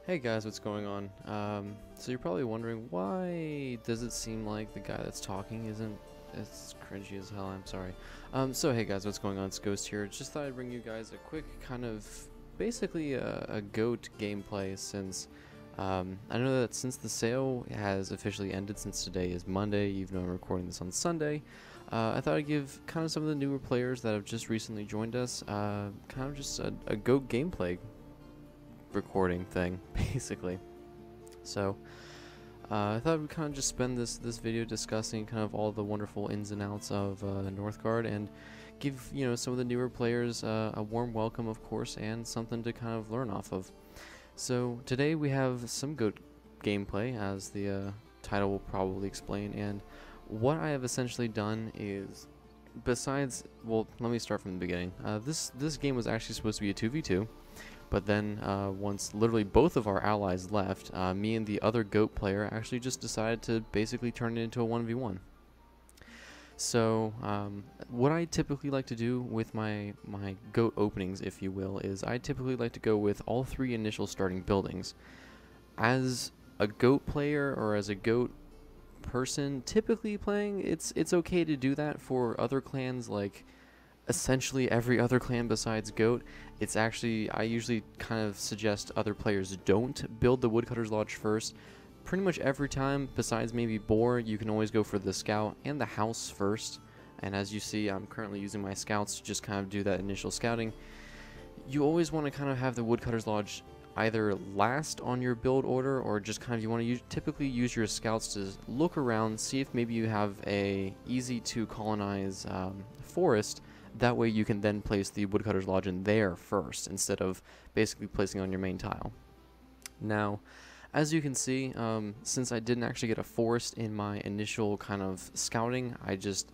Hey guys, what's going on? So you're probably wondering, why does it seem like the guy that's talking isn't as cringy as hell? I'm sorry. So hey guys, what's going on? It's Ghost here. Just thought I'd bring you guys a quick kind of basically a GOAT gameplay since I know that since the sale has officially ended, since today is Monday, even though I'm recording this on Sunday, I thought I'd give kind of some of the newer players that have just recently joined us kind of just a GOAT gameplay recording thing, basically. So I thought we'd kind of just spend this video discussing kind of all the wonderful ins and outs of Northgard, and give some of the newer players a warm welcome, of course, and something to kind of learn off of. So today we have some GOAT gameplay, as the title will probably explain, and what I have essentially done is, besides, well, let me start from the beginning. This game was actually supposed to be a 2v2. But then once literally both of our allies left, me and the other GOAT player actually just decided to basically turn it into a 1v1. So what I typically like to do with my GOAT openings, if you will, is I typically like to go with all three initial starting buildings. As a GOAT player or as a GOAT person typically playing, it's okay to do that. For other clans, like essentially every other clan besides GOAT, it's actually, I usually kind of suggest other players don't build the Woodcutter's Lodge first. Pretty much every time, besides maybe Boar, you can always go for the Scout and the House first. And as you see, I'm currently using my Scouts to just kind of do that initial scouting. You always want to kind of have the Woodcutter's Lodge either last on your build order, or just kind of, you want to typically use your Scouts to look around, see if maybe you have a easy to colonize forest. That way you can then place the Woodcutter's Lodge in there first, instead of basically placing on your main tile. Now, as you can see, since I didn't actually get a forest in my initial kind of scouting, I just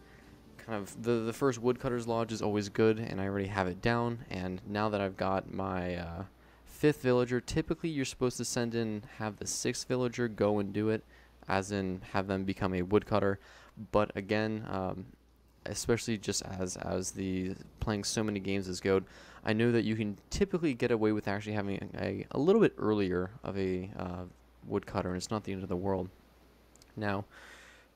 kind of, the first Woodcutter's Lodge is always good, and I already have it down. And now that I've got my fifth villager, typically you're supposed to send in, have the sixth villager go and do it, as in have them become a woodcutter. But again, especially just as the playing so many games as GOAT, I know that you can typically get away with actually having a little bit earlier of a woodcutter, and it's not the end of the world. Now,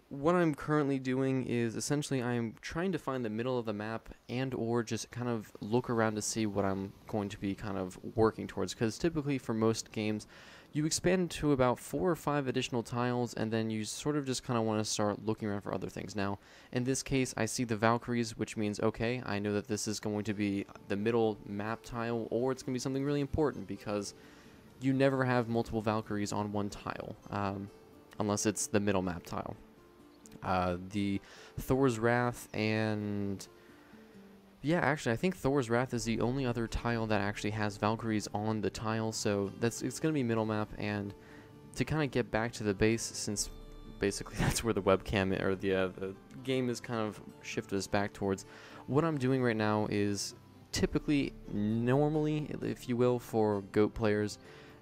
what I'm currently doing is essentially I'm trying to find the middle of the map, and or just kind of look around to see what I'm going to be kind of working towards, because typically for most games you expand to about 4 or 5 additional tiles, and then you sort of just kind of want to start looking around for other things. Now, in this case, I see the Valkyries, which means, okay, I know that this is going to be the middle map tile, or it's going to be something really important, because you never have multiple Valkyries on one tile, unless it's the middle map tile. The Thor's Wrath and... yeah, actually, I think Thor's Wrath is the only other tile that actually has Valkyries on the tile, so it's going to be middle map. And to kind of get back to the base, since basically that's where the webcam, or the game is kind of shifted us back towards, what I'm doing right now is typically, normally, if you will, for GOAT players,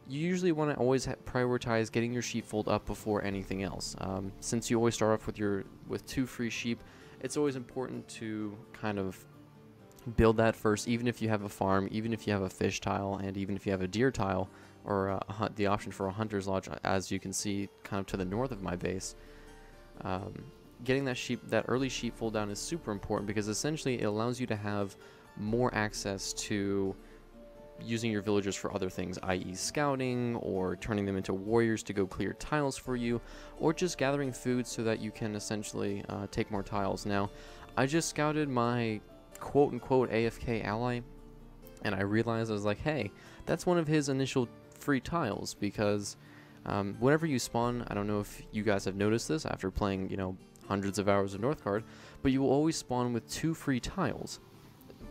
you usually want to always prioritize getting your sheepfold up before anything else. Since you always start off with 2 free sheep, it's always important to kind of build that first, even if you have a farm, even if you have a fish tile, and even if you have a deer tile, or the option for a hunter's lodge, as you can see kind of to the north of my base. Getting that early sheepfold down is super important, because essentially it allows you to have more access to using your villagers for other things, i.e. scouting, or turning them into warriors to go clear tiles for you, or just gathering food so that you can essentially take more tiles. Now, I just scouted my quote-unquote AFK ally, and I realized, I was like, hey, that's one of his initial free tiles, because whenever you spawn, I don't know if you guys have noticed this after playing, hundreds of hours of Northgard, but you will always spawn with 2 free tiles.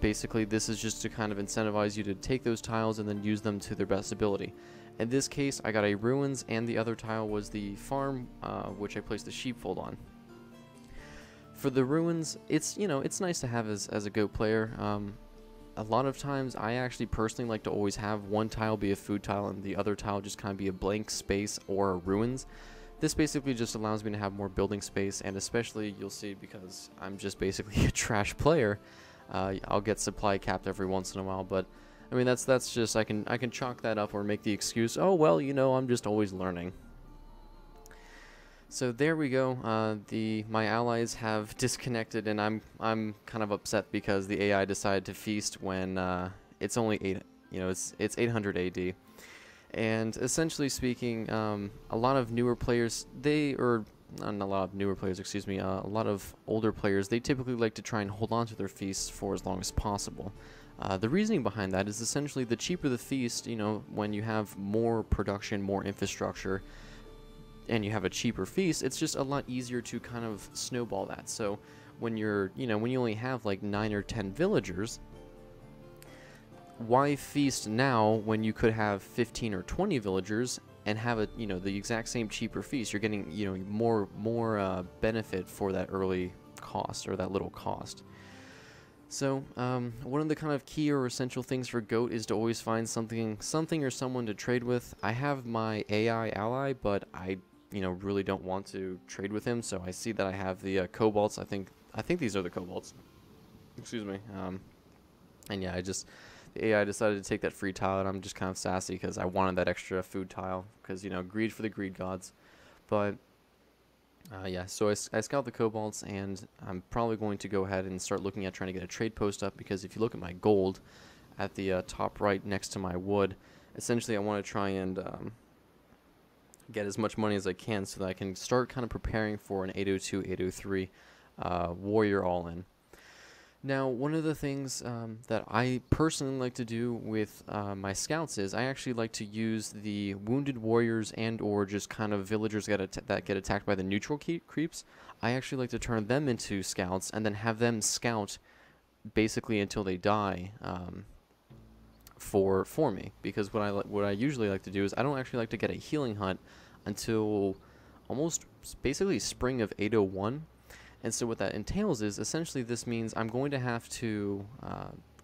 Basically, this is just to kind of incentivize you to take those tiles and then use them to their best ability. In this case, I got a ruins, and the other tile was the farm, which I placed the sheepfold on. For the ruins, it's nice to have as a GOAT player. A lot of times, I actually personally like to always have one tile be a food tile and the other tile just kind of be a blank space or ruins. This basically just allows me to have more building space, and especially, you'll see, because I'm just basically a trash player, I'll get supply capped every once in a while, but I mean, that's just, I can chalk that up or make the excuse, oh, well, you know, I'm just always learning. So there we go. My allies have disconnected, and I'm kind of upset because the AI decided to feast when it's only it's 800 AD. And essentially speaking, a lot of newer players, not a lot of newer players, excuse me, a lot of older players, they typically like to try and hold on to their feasts for as long as possible. The reasoning behind that is essentially the cheaper the feast, you know, when you have more production, more infrastructure, and you have a cheaper feast, it's just a lot easier to kind of snowball that. So when when you only have like 9 or 10 villagers, why feast now when you could have 15 or 20 villagers and have the exact same cheaper feast? You're getting, more benefit for that early cost, or that little cost. So one of the kind of key or essential things for Goat is to always find something or someone to trade with. I have my AI ally, but I really don't want to trade with him, so I see that I have the Kobolds. I think these are the Kobolds. Excuse me. And yeah, the AI decided to take that free tile, and I'm just kind of sassy because I wanted that extra food tile, because, greed for the greed gods. But yeah, so I scout the Kobolds, and I'm probably going to go ahead and start looking at trying to get a trade post up, because if you look at my gold at the top right next to my wood, essentially I want to try and get as much money as I can so that I can start kind of preparing for an 802, 803 warrior all-in. Now, one of the things that I personally like to do with my scouts is I actually like to use the wounded warriors and/or just kind of villagers that get attacked by the neutral creeps. I actually like to turn them into scouts and then have them scout basically until they die for me. Because what I usually like to do is I don't actually like to get a healing hunt until almost basically spring of 801. And so what that entails is essentially this means I'm going to have to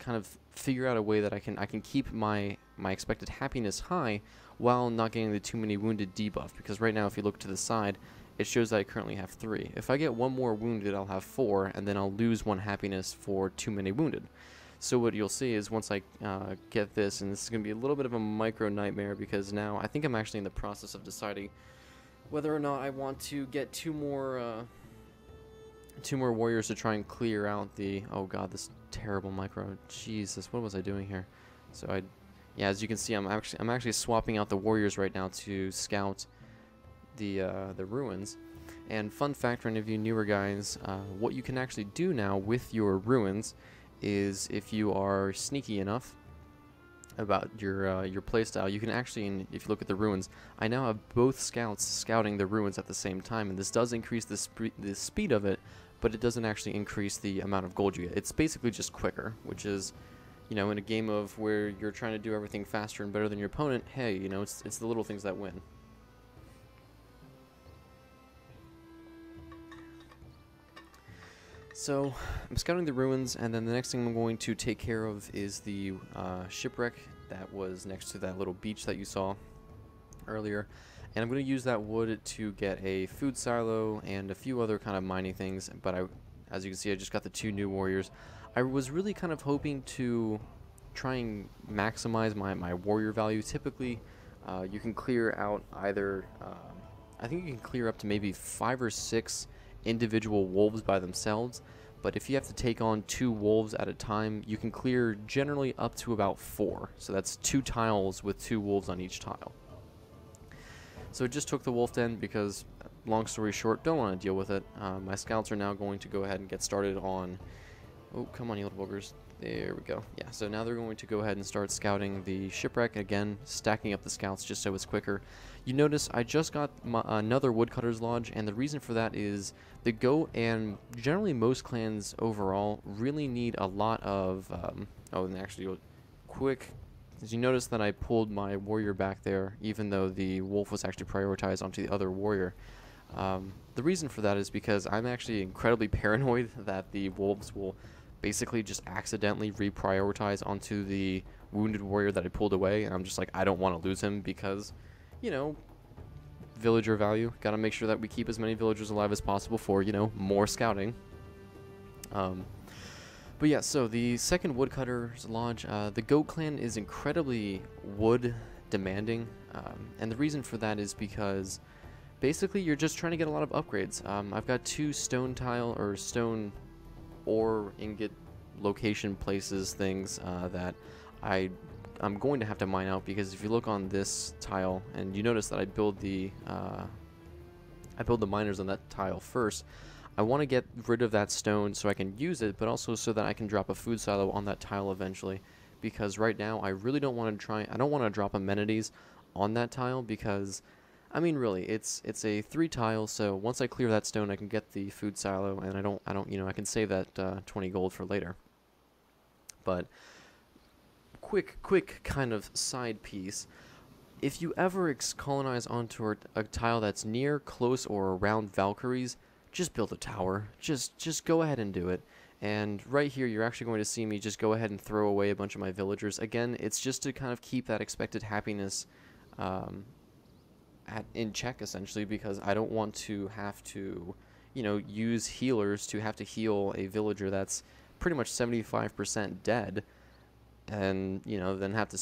kind of figure out a way that I can keep my expected happiness high while not getting the too many wounded debuff, because right now if you look to the side, it shows that I currently have 3. If I get 1 more wounded, I'll have 4, and then I'll lose 1 happiness for too many wounded. So what you'll see is once I get this, and this is going to be a little bit of a micro nightmare, because now I think I'm actually in the process of deciding whether or not I want to get 2 more warriors to try and clear out the, oh god, this terrible micro. Jesus, what was I doing here? So yeah, as you can see, I'm actually swapping out the warriors right now to scout the ruins. And fun fact for any of you newer guys, what you can actually do now with your ruins is, if you are sneaky enough about your playstyle, you can actually, if you look at the ruins, I now have both scouts scouting the ruins at the same time, and this does increase the speed of it, but it doesn't actually increase the amount of gold you get. It's basically just quicker, which is, in a game of where you're trying to do everything faster and better than your opponent, hey, it's the little things that win. So I'm scouting the ruins, and then the next thing I'm going to take care of is the shipwreck that was next to that little beach that you saw earlier. And I'm going to use that wood to get a food silo and a few other kind of mining things. But as you can see, I just got the 2 new warriors. I was really kind of hoping to try and maximize my warrior value. Typically, you can clear out either, I think you can clear up to maybe 5 or 6 individual wolves by themselves, but if you have to take on 2 wolves at a time, you can clear generally up to about 4. So that's 2 tiles with 2 wolves on each tile. So it just took the wolf den because, long story short, don't want to deal with it. My scouts are now going to go ahead and get started on, oh, come on, you little boogers. There we go. Yeah, so now they're going to go ahead and start scouting the shipwreck. Again, stacking up the scouts just so it's quicker. You notice I just got another woodcutter's lodge, and the reason for that is the goat and generally most clans overall really need a lot of, oh, and actually, quick, as you notice that I pulled my warrior back there, even though the wolf was actually prioritized onto the other warrior. The reason for that is because I'm actually incredibly paranoid that the wolves will basically just accidentally reprioritize onto the wounded warrior that I pulled away, and I'm just like, I don't want to lose him because, villager value. Gotta make sure that we keep as many villagers alive as possible for, more scouting. But yeah, so the second Woodcutter's Lodge, the Goat Clan is incredibly wood demanding, and the reason for that is because basically you're just trying to get a lot of upgrades. I've got 2 stone tile or stone ore ingot location places things that I'm going to have to mine out, because if you look on this tile and you notice that I build the miners on that tile first, I want to get rid of that stone so I can use it, but also so that I can drop a food silo on that tile eventually, because right now I really don't want to I don't want to drop amenities on that tile, because I mean, really, it's a 3 tile, so once I clear that stone I can get the food silo, and I don't you know, I can save that 20 gold for later. But quick kind of side piece, if you ever colonize onto a tile that's near, close, or around Valkyries, just build a tower. Just go ahead and do it. And right here, you're actually going to see me just go ahead and throw away a bunch of my villagers. Again, it's just to kind of keep that expected happiness in check, essentially, because I don't want to have to, you know, use healers to have to heal a villager that's pretty much 75% dead, and, you know, then have to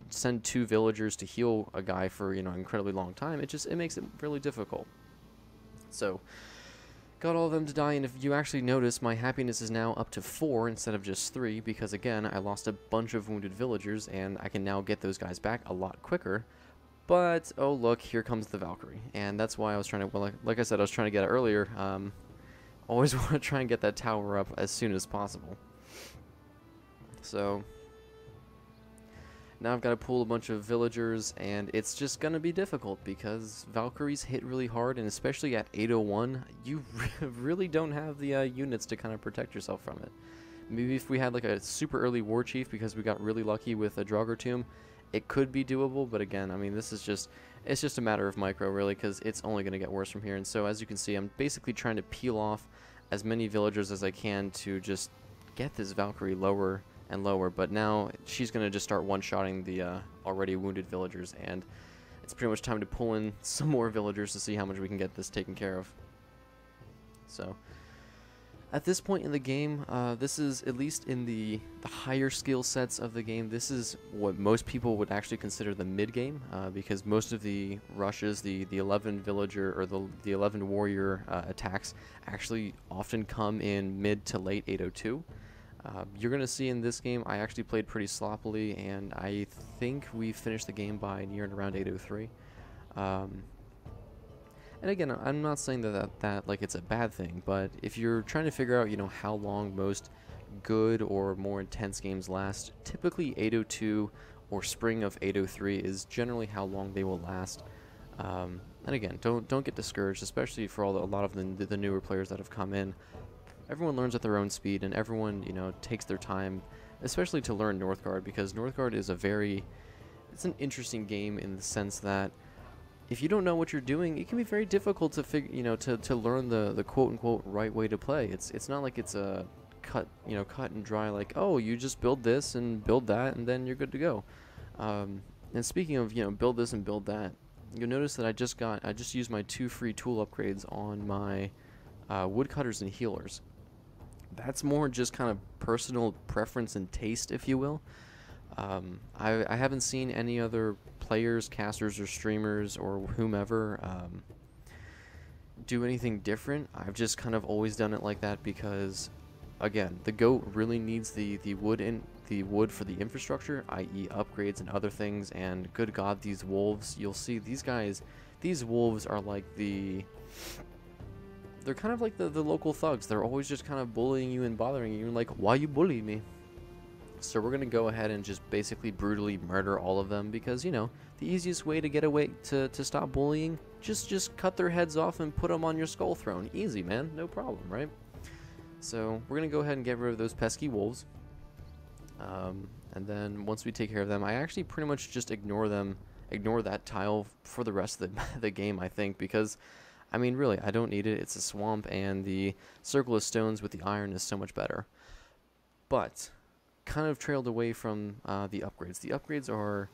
send 2 villagers to heal a guy for, you know, an incredibly long time. It makes it really difficult. So got all of them to die, and if you actually notice, my happiness is now up to 4 instead of just 3, because again, I lost a bunch of wounded villagers, and I can now get those guys back a lot quicker. But, oh look, here comes the Valkyrie, and that's why I was trying to, well, like I said, I was trying to get it earlier, always want to try and get that tower up as soon as possible. So now I've got to pull a bunch of villagers, and it's just going to be difficult because Valkyries hit really hard, and especially at 801, you really don't have the units to kind of protect yourself from it. Maybe if we had like a super early war chief, because we got really lucky with a Draugr Tomb, it could be doable, but again, I mean, it's just a matter of micro, really, because it's only going to get worse from here. And so, as you can see, I'm basically trying to peel off as many villagers as I can to just get this Valkyrie lower and lower, but now she's going to just start one-shotting the already wounded villagers, and it's pretty much time to pull in some more villagers to see how much we can get this taken care of. So at this point in the game, this is, at least in the higher skill sets of the game, this is what most people would actually consider the mid-game, because most of the rushes, the 11 villager or the 11 warrior attacks actually often come in mid to late 802. You're going to see in this game, I actually played pretty sloppily, and I think we finished the game by near and around 803. And again, I'm not saying that like it's a bad thing, but if you're trying to figure out, you know, how long most good or more intense games last, typically 802 or spring of 803 is generally how long they will last. And again, don't get discouraged, especially for a lot of the newer players that have come in. Everyone learns at their own speed, and everyone, you know, takes their time, especially to learn Northgard, because Northgard is it's an interesting game in the sense that if you don't know what you're doing, it can be very difficult to to learn the quote unquote right way to play. It's not like it's a cut and dry, like, oh, you just build this and build that and then you're good to go. And speaking of, build this and build that, you'll notice that I just used my 2 free tool upgrades on my woodcutters and healers. That's more just kind of personal preference and taste, if you will. I haven't seen any other players, casters, or streamers, or whomever do anything different. I've just kind of always done it like that because, again, the goat really needs the wood for the infrastructure, i.e. upgrades and other things. And good God, these wolves! You'll see these wolves are like they're kind of like the local thugs. They're always just kind of bullying you and bothering you. You're like, why you bully me? So we're going to go ahead and just basically brutally murder all of them because, the easiest way to get away to stop bullying, just cut their heads off and put them on your skull throne. Easy, man. No problem, right? So we're going to go ahead and get rid of those pesky wolves. And then once we take care of them, I actually pretty much just ignore that tile for the rest of the game, I think, because, I mean, really, I don't need it. It's a swamp, and the circle of stones with the iron is so much better. But kind of trailed away from the upgrades. The upgrades are,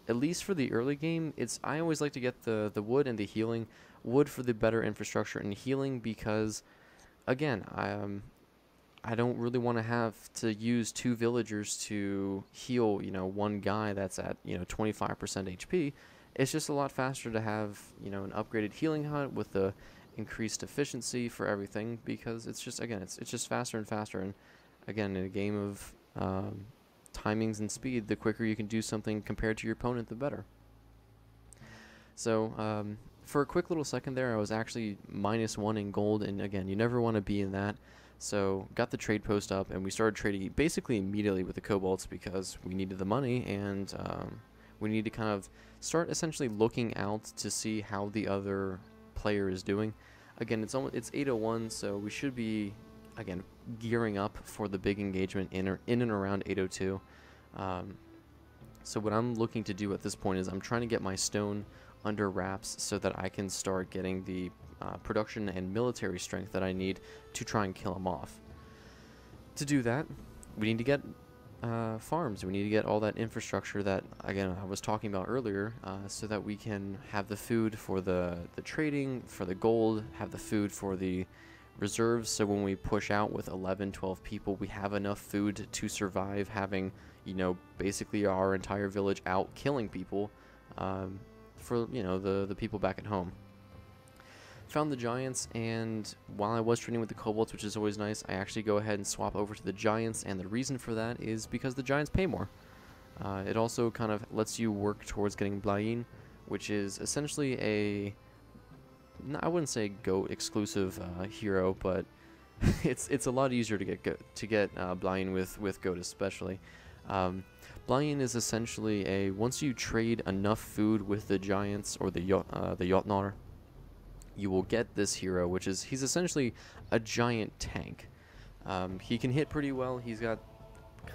at least for the early game, I always like to get the wood and the healing. Wood for the better infrastructure, and healing because, again, I don't really want to have to use 2 villagers to heal, one guy that's at, 25% HP. It's just a lot faster to have, an upgraded healing hut with the increased efficiency for everything, because it's just, again, it's just faster and faster. And again, in a game of timings and speed, the quicker you can do something compared to your opponent, the better. So, for a quick little second there, I was actually -1 in gold, and again, you never want to be in that. So, got the trade post up, and we started trading basically immediately with the kobolds because we needed the money, and we need to kind of start essentially looking out to see how the other player is doing. Again, it's 8:01, so we should be, again, gearing up for the big engagement in and around 8:02. So what I'm looking to do at this point is I'm trying to get my stone under wraps so that I can start getting the production and military strength that I need to try and kill him off. To do that, we need to get farms. We need to get all that infrastructure that, again, I was talking about earlier, so that we can have the food for the trading, for the gold, have the food for the reserves, so when we push out with 11, 12 people, we have enough food to survive having, basically our entire village out killing people, for, the people back at home. Found the giants, and while I was trading with the kobolds, which is always nice, I actually go ahead and swap over to the giants, and the reason for that is because the giants pay more. It also kind of lets you work towards getting Blaine, which is essentially I wouldn't say GOAT exclusive hero, but it's a lot easier to get Blaine with GOAT especially. Blaine is essentially once you trade enough food with the giants or the Jotnar, you will get this hero, he's essentially a giant tank. He can hit pretty well. He's got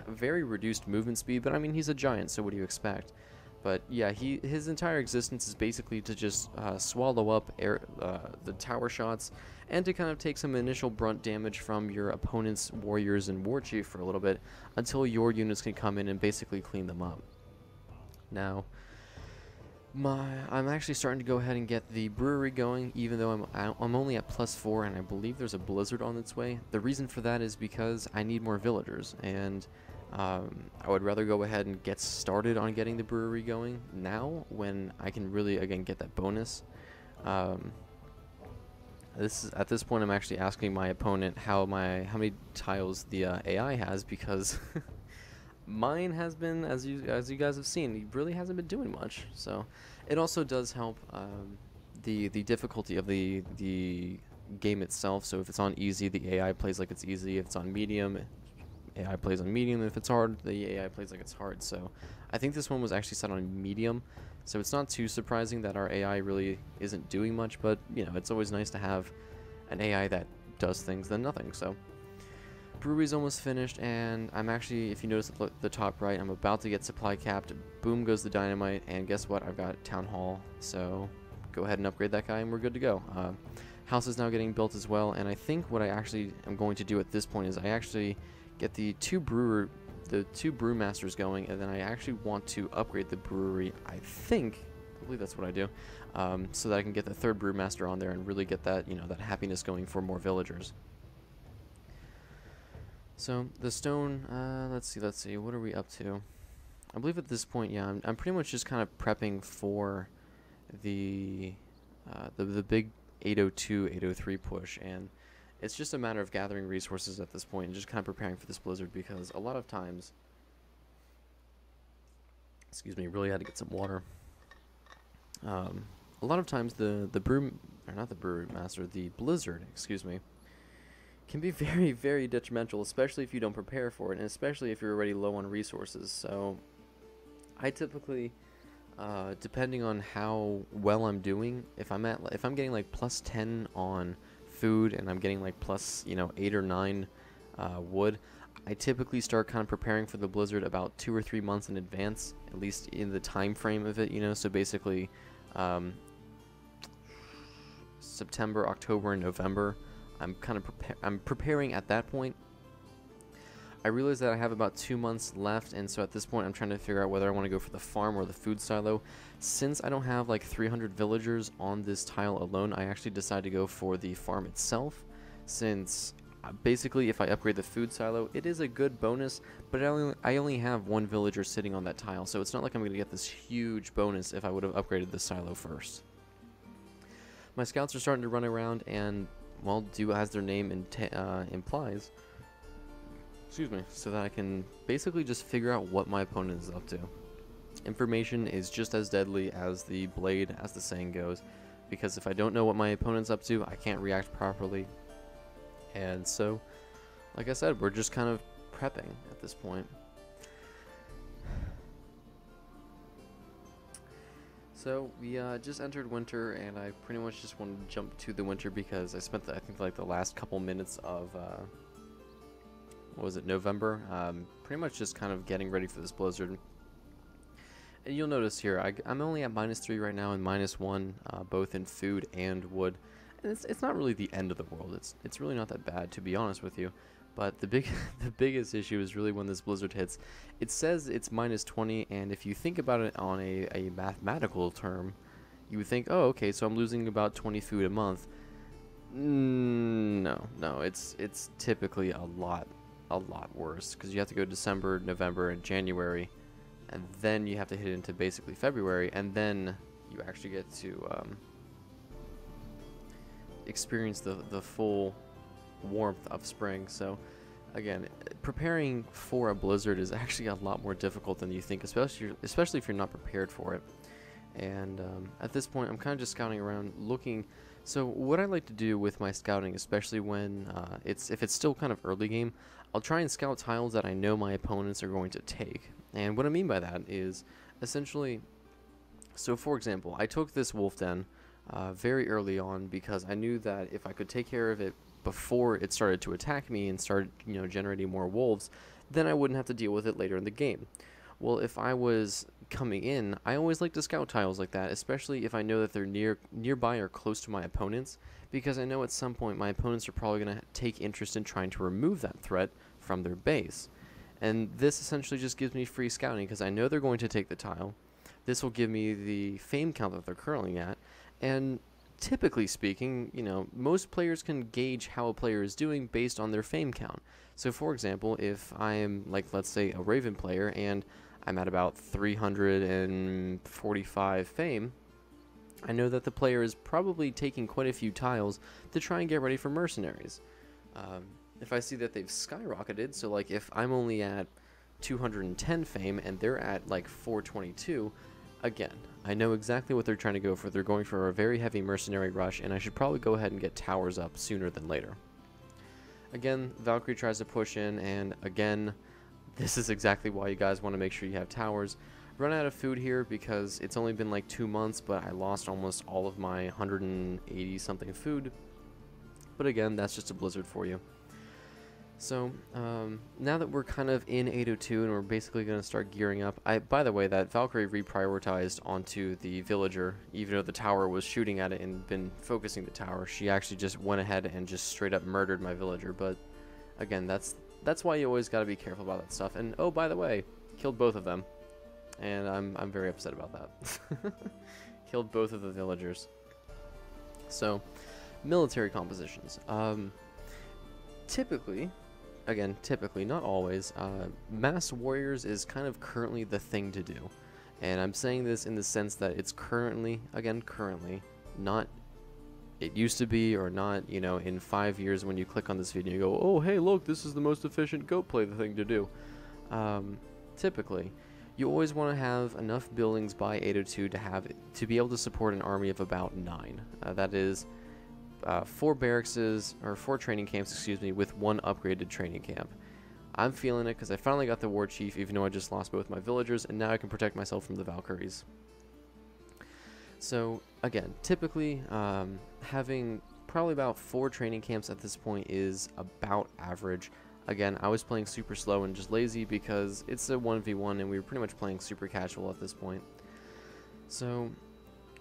very reduced movement speed, but I mean, he's a giant, so what do you expect? But yeah, his entire existence is basically to just swallow up the tower shots, and to kind of take some initial brunt damage from your opponent's warriors and war chief for a little bit, until your units can come in and basically clean them up. Now, I'm actually starting to go ahead and get the brewery going, even though I'm only at +4, and I believe there's a blizzard on its way. The reason for that is because I need more villagers, and I would rather go ahead and get started on getting the brewery going now, when I can really, again, get that bonus. At this point, I'm actually asking my opponent how many tiles the AI has, because mine has been, as you guys have seen, he really hasn't been doing much. So it also does help the difficulty of the game itself. So if it's on easy, the AI plays like it's easy. If it's on medium, AI plays on medium. If it's hard, the AI plays like it's hard. So I think this one was actually set on medium, so it's not too surprising that our AI really isn't doing much, but it's always nice to have an AI that does things than nothing. So brewery's almost finished, and I'm actually, if you notice at the top right, I'm about to get supply capped. Boom goes the dynamite, and guess what? I've got town hall, so go ahead and upgrade that guy and we're good to go. House is now getting built as well, and I think what I actually am going to do at this point is I actually get the two brewmasters going, and then I actually want to upgrade the brewery. I believe that's what I do, so that I can get the third brewmaster on there and really get that that happiness going for more villagers. So the stone, let's see, what are we up to? I believe at this point, yeah, I'm pretty much just kind of prepping for the big 802, 803 push, and it's just a matter of gathering resources at this point and just kind of preparing for this blizzard, because a lot of times, excuse me, really had to get some water. A lot of times the blizzard, excuse me, can be very, very detrimental, especially if you don't prepare for it, and especially if you're already low on resources. So I typically, depending on how well I'm doing, if I'm getting like +10 on food and I'm getting like +8 or 9 wood, I typically start kind of preparing for the blizzard about 2 or 3 months in advance, at least in the time frame of it, so basically September, October, and November, I'm kind of preparing at that point. I realize that I have about 2 months left, and so at this point I'm trying to figure out whether I want to go for the farm or the food silo. Since I don't have like 300 villagers on this tile alone, I actually decided to go for the farm itself, since Basically, if I upgrade the food silo, it is a good bonus, but I only have one villager sitting on that tile, so it's not like I'm going to get this huge bonus if I would have upgraded the silo first. My scouts are starting to run around and, well, do as their name implies. Excuse me. So that I can basically just figure out what my opponent is up to. Information is just as deadly as the blade, as the saying goes, because if I don't know what my opponent's up to, I can't react properly. And so, like I said, we're just kind of prepping at this point. So we just entered winter, and I pretty much just wanted to jump to the winter because I spent I think like the last couple minutes of what was it, November, pretty much just kind of getting ready for this blizzard. And you'll notice here, I'm only at -3 right now and -1, both in food and wood. And it's not really the end of the world. It's really not that bad, to be honest with you. But the biggest issue is really when this blizzard hits. It says it's -20, and if you think about it on a mathematical term, you would think, oh, okay, so I'm losing about 20 food a month. No, it's typically a lot worse, because you have to go December, November, and January, and then you have to hit into basically February, and then you actually get to experience the full warmth of spring. So again, preparing for a blizzard is actually a lot more difficult than you think, especially if you're not prepared for it. And at this point, I'm kind of just scouting around, looking. So what I like to do with my scouting, especially when if it's still kind of early game, I'll try and scout tiles that I know my opponents are going to take. And what I mean by that is essentially, so for example, I took this wolf den very early on because I knew that if I could take care of it before it started to attack me and started, generating more wolves, then I wouldn't have to deal with it later in the game. Well, if I was coming in, I always like to scout tiles like that, especially if I know that they're nearby or close to my opponents, because I know at some point my opponents are probably going to take interest in trying to remove that threat from their base. And this essentially just gives me free scouting because I know they're going to take the tile. This will give me the fame count that they're currently at, and typically speaking, most players can gauge how a player is doing based on their fame count. So for example, if I'm like, let's say, a Raven player and I'm at about 345 fame, I know that the player is probably taking quite a few tiles to try and get ready for mercenaries. If I see that they've skyrocketed, so like if I'm only at 210 fame and they're at like 422, again, I know exactly what they're trying to go for. They're going for a very heavy mercenary rush, and I should probably go ahead and get towers up sooner than later. Again, Valkyrie tries to push in, and again, this is exactly why you guys want to make sure you have towers. Run out of food here because it's only been like 2 months, but I lost almost all of my 180 something food. But again, that's just a blizzard for you. So, now that we're kind of in 802 and we're basically going to start gearing up, by the way, that Valkyrie reprioritized onto the villager, even though the tower was shooting at it and been focusing the tower. She actually just went ahead and just straight up murdered my villager, but again, that's why you always got to be careful about that stuff. And oh, by the way, killed both of them, and I'm very upset about that. Killed both of the villagers. So, military compositions. Typically, not always, mass warriors is kind of currently the thing to do. And I'm saying this in the sense that it's currently, not it used to be, or not, in 5 years when you click on this video you go, oh, hey, look, this is the most efficient goat play, the thing to do. Typically, you always want to have enough buildings by 802 to be able to support an army of about 9. That is 4 barrackses, or 4 training camps, with 1 upgraded training camp. I'm feeling it because I finally got the war chief, even though I just lost both my villagers, and now I can protect myself from the Valkyries. So again, typically having probably about 4 training camps at this point is about average. Again, I was playing super slow and just lazy because it's a 1v1 and we were pretty much playing super casual at this point. So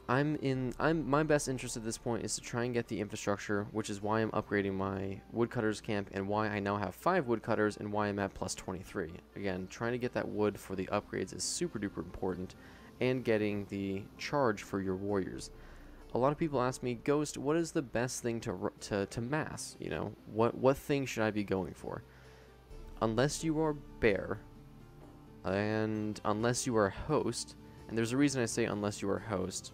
my best interest at this point is to try and get the infrastructure, which is why I'm upgrading my woodcutters camp and why I now have 5 woodcutters and why I'm at plus 23. Again, trying to get that wood for the upgrades is super duper important, and getting the charge for your warriors. a lot of people ask me, Ghost, what is the best thing to mass? You know, what thing should I be going for? Unless you are bear, and unless you are host, and there's a reason I say unless you are host,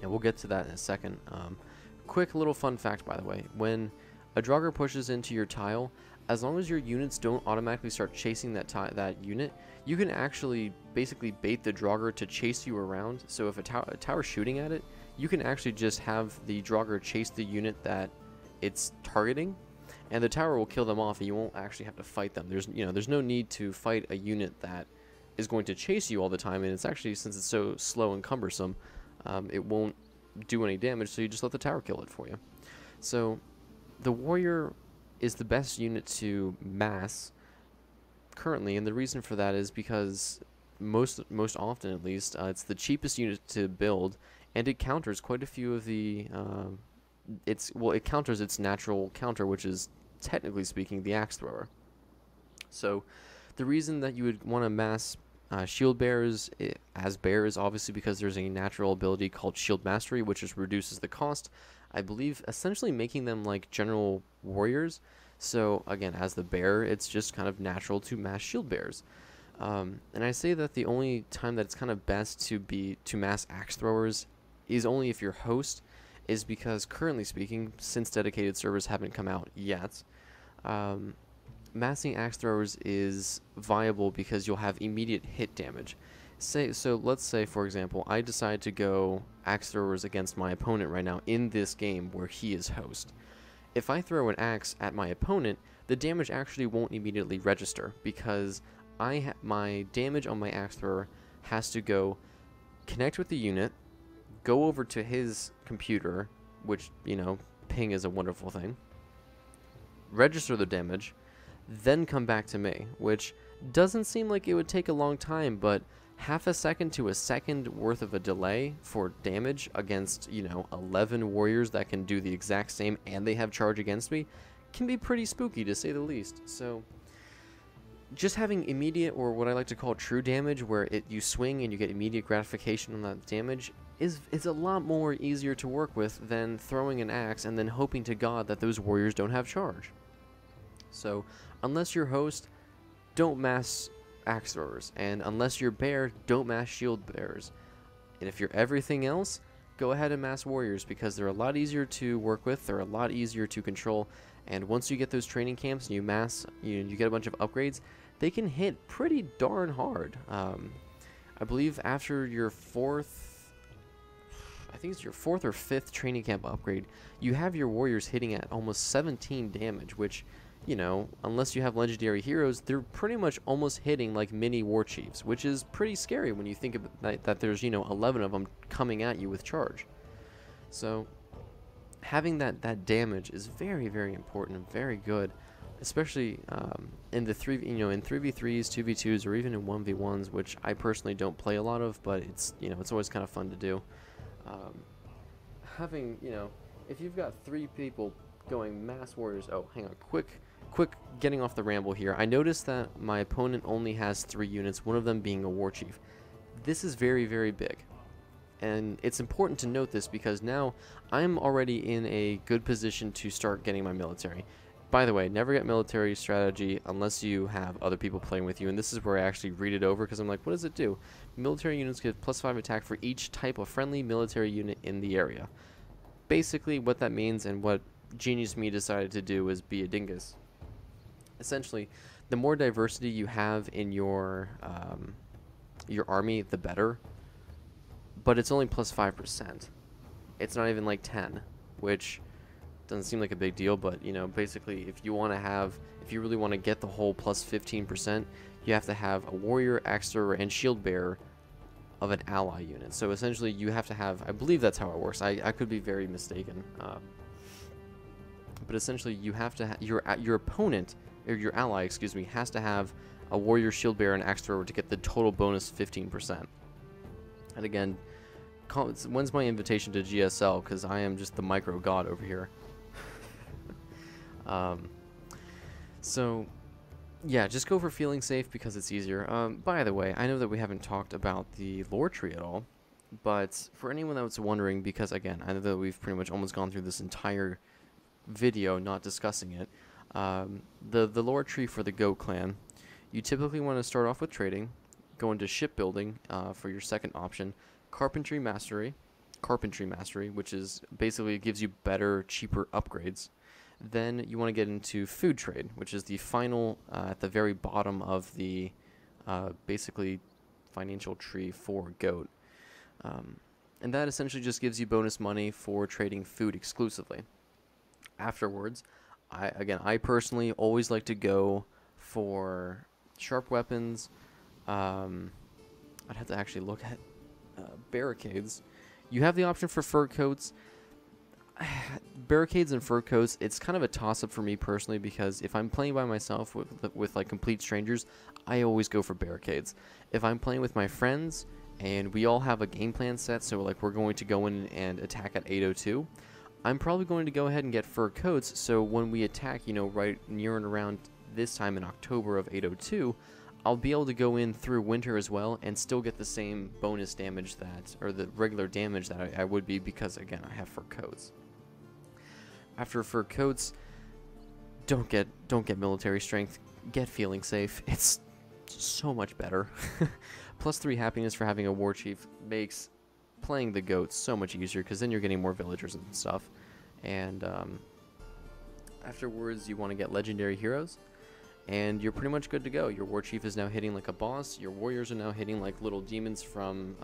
and we'll get to that in a second. Quick little fun fact, by the way, when a Draugr pushes into your tile, as long as your units don't automatically start chasing that unit, you can actually basically bait the Draugr to chase you around. So if a tower's shooting at it, you can actually just have the Draugr chase the unit that it's targeting, and the tower will kill them off, and you won't actually have to fight them. There's no need to fight a unit that is going to chase you all the time, and it's actually, since it's so slow and cumbersome, it won't do any damage, so you just let the tower kill it for you. So the warrior is the best unit to mass currently, and the reason for that is because most often, at least, it's the cheapest unit to build, and it counters quite a few of the it counters its natural counter, which is, technically speaking, the axe thrower. So the reason that you would want to mass shield bearers as bears, obviously, because there's a natural ability called shield mastery, which just reduces the cost, I believe, essentially making them like general warriors. So again, as the bear, it's just kind of natural to mass shield bearers. And I say that the only time that it's kind of best to mass axe throwers is only if you're host, is because, currently speaking, since dedicated servers haven't come out yet, massing axe throwers is viable because you'll have immediate hit damage. So let's say, for example, I decide to go axe throwers against my opponent right now in this game where he is host. If I throw an axe at my opponent, the damage actually won't immediately register, because my damage on my axe thrower has to go connect with the unit, go over to his computer, which, you know, ping is a wonderful thing, register the damage, then come back to me, which doesn't seem like it would take a long time, but half a second to a second worth of a delay for damage against, 11 warriors that can do the exact same and they have charge against me can be pretty spooky, to say the least. So just having immediate, or what I like to call true damage, where you swing and you get immediate gratification on that damage, is a lot more easier to work with than throwing an axe and then hoping to God that those warriors don't have charge. So unless you're host, don't mass axe throwers, and unless you're bear, don't mass shield bearers. And if you're everything else, go ahead and mass warriors, because they're a lot easier to work with, they're a lot easier to control, and once you get those training camps and you get a bunch of upgrades, they can hit pretty darn hard. I believe after your fourth or fifth training camp upgrade, you have your warriors hitting at almost 17 damage, which, unless you have legendary heroes, they're pretty much almost hitting like mini war chiefs, which is pretty scary when you think of that there's, 11 of them coming at you with charge. So having that damage is very, very important and very good, especially in the 3v3s, 2v2s, or even in 1v1s, which I personally don't play a lot of, but it's it's always kind of fun to do. Having, if you've got 3 people going mass warriors, oh, hang on, quick getting off the ramble here. I noticed that my opponent only has 3 units, one of them being a war chief. This is very, very big, and it's important to note this because now I'm already in a good position to start getting my military. By the way, never get military strategy unless you have other people playing with you, and this is where I actually read it over, because I'm like, what does it do? Military units get +5 attack for each type of friendly military unit in the area. Basically, what that means, and what Genius Me decided to do, is be a dingus. Essentially, the more diversity you have in your army, the better. But it's only +5%. It's not even like 10, which doesn't seem like a big deal, but basically, if you really want to get the whole +15%, you have to have a warrior, axe thrower, and shield bearer of an ally unit. So essentially, you have to have, I believe that's how it works. I could be very mistaken, but essentially, you have to your opponent, or your ally, excuse me, has to have a warrior, shield bearer, and axe thrower to get the total bonus 15%. And again, when's my invitation to GSL? Because I am just the micro god over here. So yeah, just go for feeling safe because it's easier. By the way, I know that we haven't talked about the lore tree at all. But for anyone that was wondering, because again, I know that we've pretty much almost gone through this entire video not discussing it, the lore tree for the Goat Clan, you typically want to start off with trading, go into shipbuilding for your second option, carpentry mastery, which is basically it gives you better, cheaper upgrades. Then you want to get into food trade, which is the final at the very bottom of the basically financial tree for goat. And that essentially just gives you bonus money for trading food exclusively. Afterwards, I personally always like to go for sharp weapons. I'd have to actually look at barricades. You have the option for fur coats. Barricades and fur coats, it's kind of a toss-up for me personally, because if I'm playing by myself with like complete strangers, I always go for barricades. If I'm playing with my friends and we all have a game plan set, so like we're going to go in and attack at 8:02, I'm probably going to go ahead and get fur coats, so when we attack, you know, right near and around this time in October of 8:02, I'll be able to go in through winter as well and still get the same bonus damage that, or the regular damage that I would be, because again, I have fur coats. After fur coats, don't get military strength, get feeling safe. It's so much better. +3 happiness for having a war chief makes playing the goats so much easier, because then you're getting more villagers and stuff. And afterwards, you want to get legendary heroes, and you're pretty much good to go. Your war chief is now hitting like a boss. Your warriors are now hitting like little demons from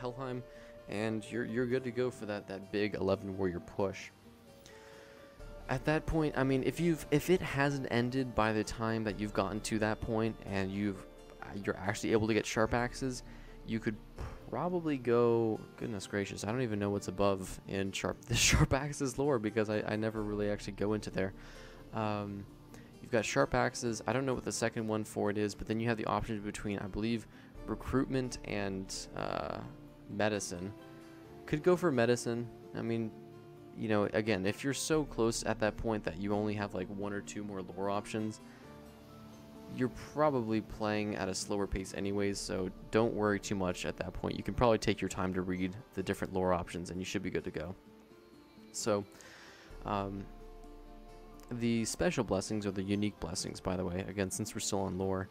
Helheim, and you're good to go for that big 11 warrior push. At that point, I mean, if it hasn't ended by the time that you've gotten to that point and you're actually able to get sharp axes, you could probably go, goodness gracious, I don't even know what's above in the sharp axes lore, because I never really actually go into there. You've got sharp axes. I don't know what the second one for it is, but then you have the option between, I believe, recruitment and medicine. Could go for medicine. I mean, you know, again, if you're so close at that point that you only have like 1 or 2 more lore options, you're probably playing at a slower pace anyways, so don't worry too much at that point. You can probably take your time to read the different lore options and you should be good to go. So, the special blessings, or the unique blessings, by the way, again, since we're still on lore,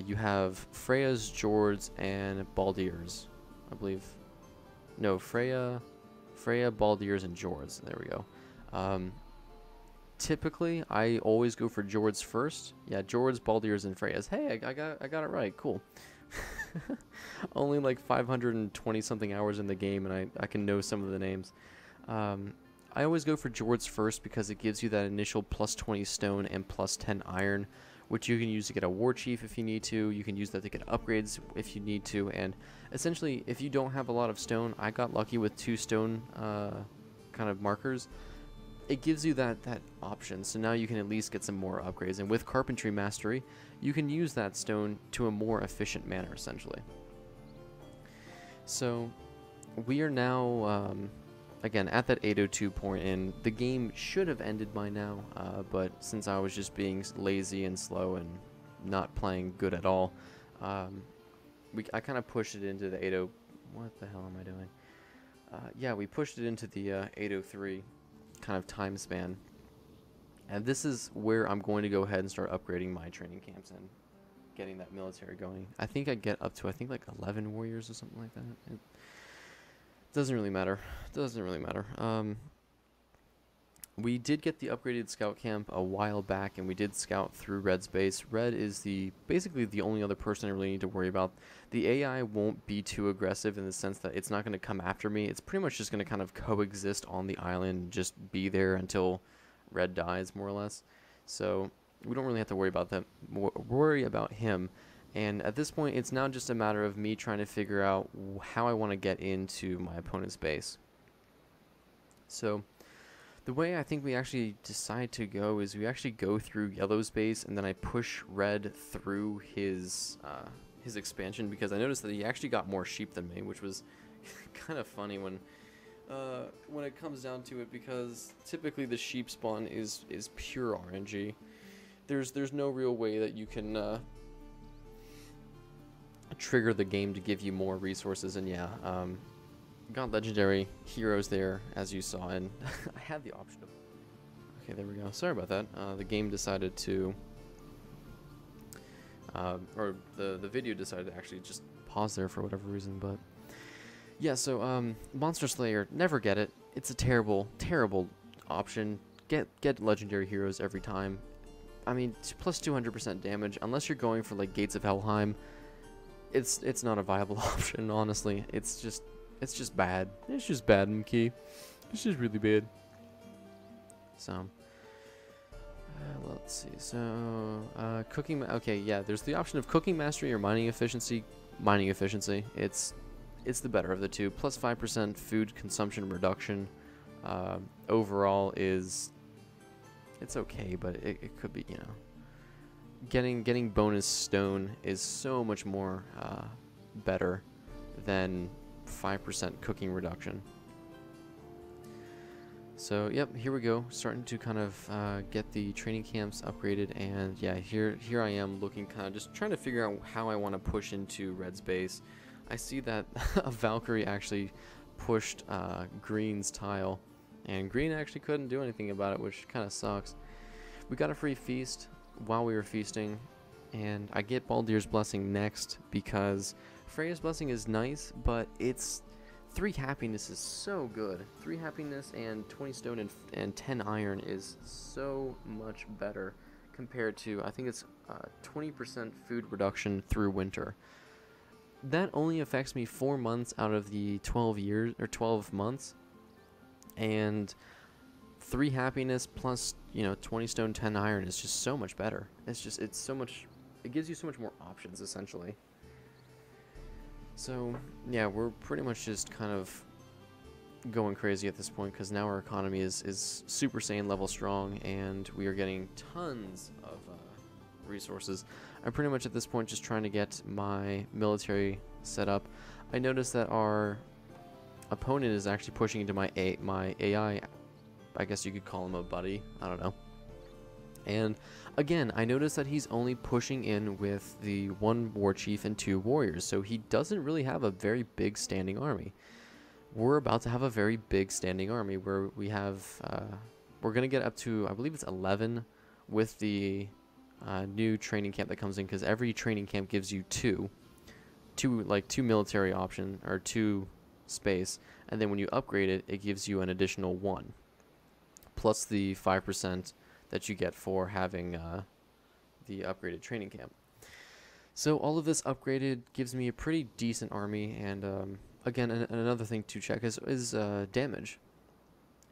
you have Freya's, Jord's, and Baldier's, I believe. No, Freya, Baldier's, and Jord's. There we go. Typically, I always go for Jord's first. Yeah, Jord's, Baldier's, and Freya's. Hey, I got it right. Cool. Only like 520 something hours in the game, and I can know some of the names. I always go for Jord's first because it gives you that initial +20 stone and +10 iron, which you can use to get a war chief if you need to. You can use that to get upgrades if you need to. And essentially, if you don't have a lot of stone, I got lucky with 2 stone kind of markers. It gives you that option, so now you can at least get some more upgrades. And with carpentry mastery, you can use that stone to a more efficient manner, essentially. So we are now again at that 8:02 point, and the game should have ended by now, but since I was just being lazy and slow and not playing good at all, I kind of pushed it into the 80. What the hell am I doing? Yeah, we pushed it into the 8:03 kind of time span, and this is where I'm going to go ahead and start upgrading my training camps and getting that military going. I think I get up to, I think, like 11 warriors or something like that. It doesn't really matter. We did get the upgraded scout camp a while back, and we did scout through Red's base. Red is basically the only other person I really need to worry about. The AI won't be too aggressive in the sense that it's not going to come after me. It's pretty much just going to kind of coexist on the island and just be there until Red dies, more or less. So we don't really have to worry about him. And at this point, it's now just a matter of me trying to figure out how I want to get into my opponent's base. So the way I think we actually decide to go is we actually go through Yellow's base, and then I push Red through his expansion, because I noticed that he actually got more sheep than me, which was kind of funny when it comes down to it, because typically the sheep spawn is pure RNG. There's no real way that you can trigger the game to give you more resources, and yeah, got legendary heroes there, as you saw, and I had the option of... Okay, there we go. Sorry about that. The game decided to... or the video decided to actually just pause there for whatever reason, but... Yeah, so, Monster Slayer, never get it. It's a terrible, terrible option. Get legendary heroes every time. I mean, plus 200% damage, unless you're going for, like, Gates of Helheim, it's not a viable option, honestly. It's just bad. It's just bad, Mkey. It's just really bad. So, let's see. So, cooking... Okay, yeah, there's the option of cooking mastery or mining efficiency. Mining efficiency. It's the better of the two. Plus 5% food consumption reduction. Overall is... It's okay, but it could be, you know... Getting bonus stone is so much more better than 5% cooking reduction. So, yep, here we go. Starting to kind of get the training camps upgraded, and yeah, here I am looking kind of just trying to figure out how I want to push into Red's base. I see that a Valkyrie actually pushed Green's tile, and Green actually couldn't do anything about it, which kind of sucks. We got a free feast while we were feasting, and I get Baldyr's Blessing next because Freya's Blessing is nice, but it's 3 happiness is so good. 3 happiness and 20 stone and 10 iron is so much better compared to, I think it's 20% food reduction through winter. That only affects me 4 months out of the 12 years or 12 months, and 3 happiness plus, you know, 20 stone, 10 iron is just so much better. It's so much, it gives you so much more options, essentially. So, yeah, we're pretty much just kind of going crazy at this point, because now our economy is Super Saiyan level strong, and we are getting tons of resources. I'm pretty much at this point just trying to get my military set up. I noticed that our opponent is actually pushing into my AI, I guess you could call him a buddy, I don't know. And again, I noticed that he's only pushing in with the 1 war chief and 2 warriors, so he doesn't really have a very big standing army. We're about to have a very big standing army where we have, we're going to get up to, I believe it's 11 with the new training camp that comes in, because every training camp gives you two military option, or 2 space, and then when you upgrade it, it gives you an additional 1. Plus the 5% that you get for having the upgraded training camp. So all of this upgraded gives me a pretty decent army, and again, another thing to check is damage.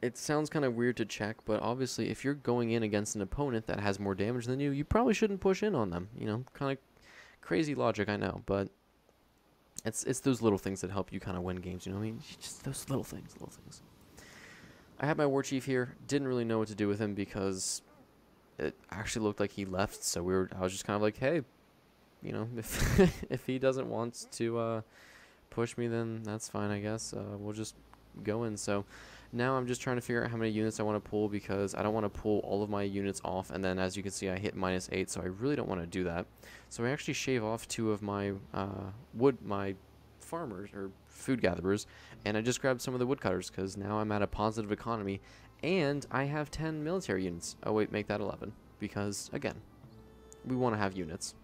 It sounds kind of weird to check, but obviously if you're going in against an opponent that has more damage than you probably shouldn't push in on them. You know, kind of crazy logic, I know, but it's those little things that help you kind of win games, you know what I mean? Just those little things. I had my war chief here, didn't really know what to do with him because it actually looked like he left, so I was just kind of like, hey, you know, if he doesn't want to push me, then that's fine, I guess. We'll just go in. So now I'm just trying to figure out how many units I want to pull, because I don't want to pull all of my units off, and then as you can see I hit -8, so I really don't want to do that. So I actually shave off 2 of my my farmers or food gatherers, and I just grabbed some of the woodcutters because now I'm at a positive economy, and I have 10 military units. Oh wait, make that 11, because again, we want to have units.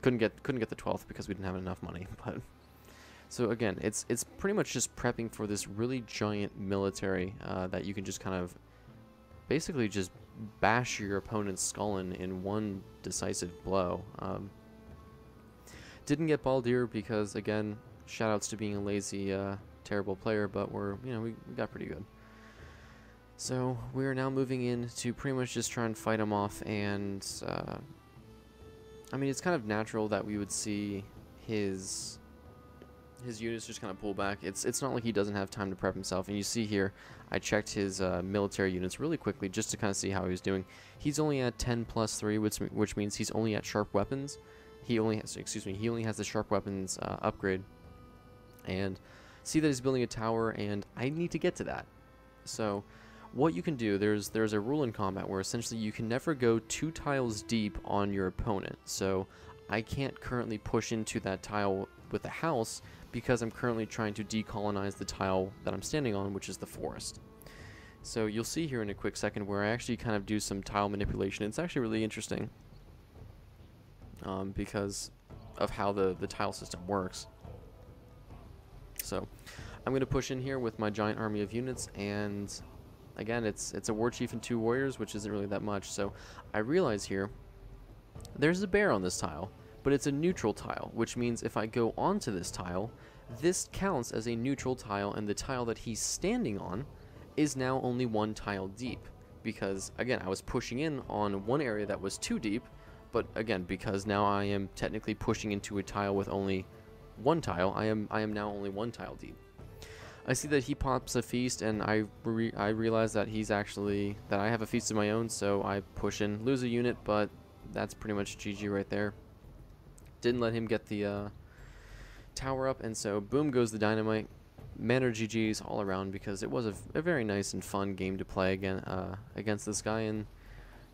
Couldn't get the 12th because we didn't have enough money. But so again, it's pretty much just prepping for this really giant military that you can just kind of basically just bash your opponent's skull in one decisive blow. Didn't get Baldyr because, again, shoutouts to being a lazy, terrible player, but we got pretty good. So we are now moving in to pretty much just try and fight him off, and I mean, it's kind of natural that we would see his units just kind of pull back. It's not like he doesn't have time to prep himself, and you see here, I checked his military units really quickly just to kind of see how he was doing. He's only at 10+3, which means he's only at sharp weapons. He only has the sharp weapons upgrade, and see that he's building a tower, and I need to get to that. So what you can do, there's a rule in combat where essentially you can never go 2 tiles deep on your opponent. So I can't currently push into that tile with the house because I'm currently trying to decolonize the tile that I'm standing on, which is the forest. So you'll see here in a quick second where I actually kind of do some tile manipulation. It's actually really interesting because of how the tile system works. So I'm going to push in here with my giant army of units, and again, it's a war chief and 2 warriors, which isn't really that much. So I realize here there's a bear on this tile, but it's a neutral tile, which means if I go onto this tile, this counts as a neutral tile, and the tile that he's standing on is now only 1 tile deep, because again, I was pushing in on one area that was 2 deep, but again, because now I am technically pushing into a tile with only 1 tile, I am now only 1 tile deep. I see that he pops a feast, and I realize that that I have a feast of my own, so I push in, lose a unit, but that's pretty much GG right there. Didn't let him get the tower up, and so boom goes the dynamite. Manner GG's all around, because it was a very nice and fun game to play again against this guy, and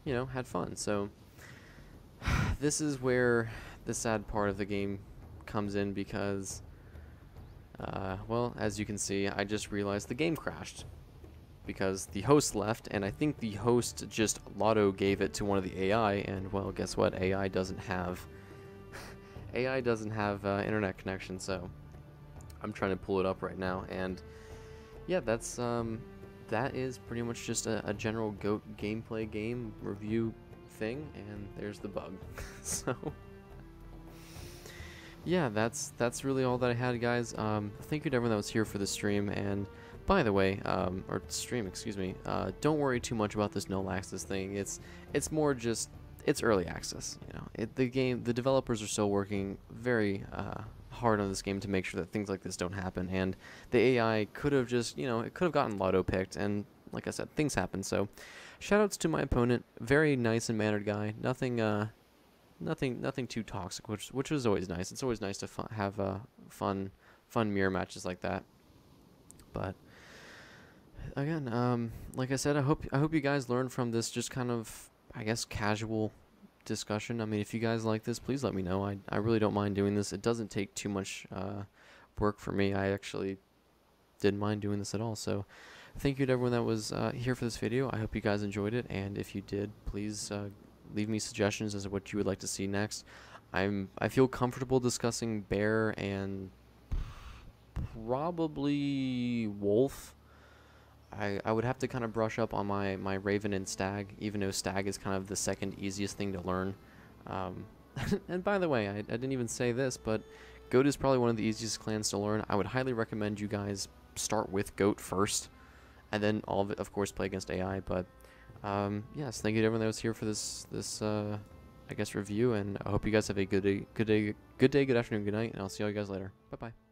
you know, had fun. So this is where the sad part of the game comes in, because well, as you can see, I just realized the game crashed because the host left, and I think the host just lotto gave it to one of the AI, and well, guess what? AI doesn't have internet connection, so I'm trying to pull it up right now, and yeah, that's that is pretty much just a general GOAT gameplay game review thing, and there's the bug. So yeah, that's really all that I had, guys. Thank you to everyone that was here for the stream, and by the way, or stream, excuse me, don't worry too much about this null access thing. It's more just, it's early access, you know. The developers are still working very hard on this game to make sure that things like this don't happen, and the AI could have just, you know, it could have gotten lotto picked, and like I said, things happen. So shoutouts to my opponent, very nice and mannered guy, nothing too toxic, which was always nice. It's always nice to have fun mirror matches like that. But again, like I said, I hope you guys learned from this just kind of, I guess, casual discussion. I mean, if you guys like this, please let me know. I really don't mind doing this. It doesn't take too much work for me. I actually didn't mind doing this at all. So thank you to everyone that was here for this video. I hope you guys enjoyed it, and if you did, please leave me suggestions as to what you would like to see next. I feel comfortable discussing bear and probably wolf. I would have to kind of brush up on my raven and stag, even though stag is kind of the second easiest thing to learn. And by the way, I didn't even say this, but goat is probably one of the easiest clans to learn. I would highly recommend you guys start with goat first, and then all of it, of course, play against AI. But yes, thank you to everyone that was here for this I guess review, and I hope you guys have a good day, good afternoon, good night, and I'll see all you guys later. Bye bye.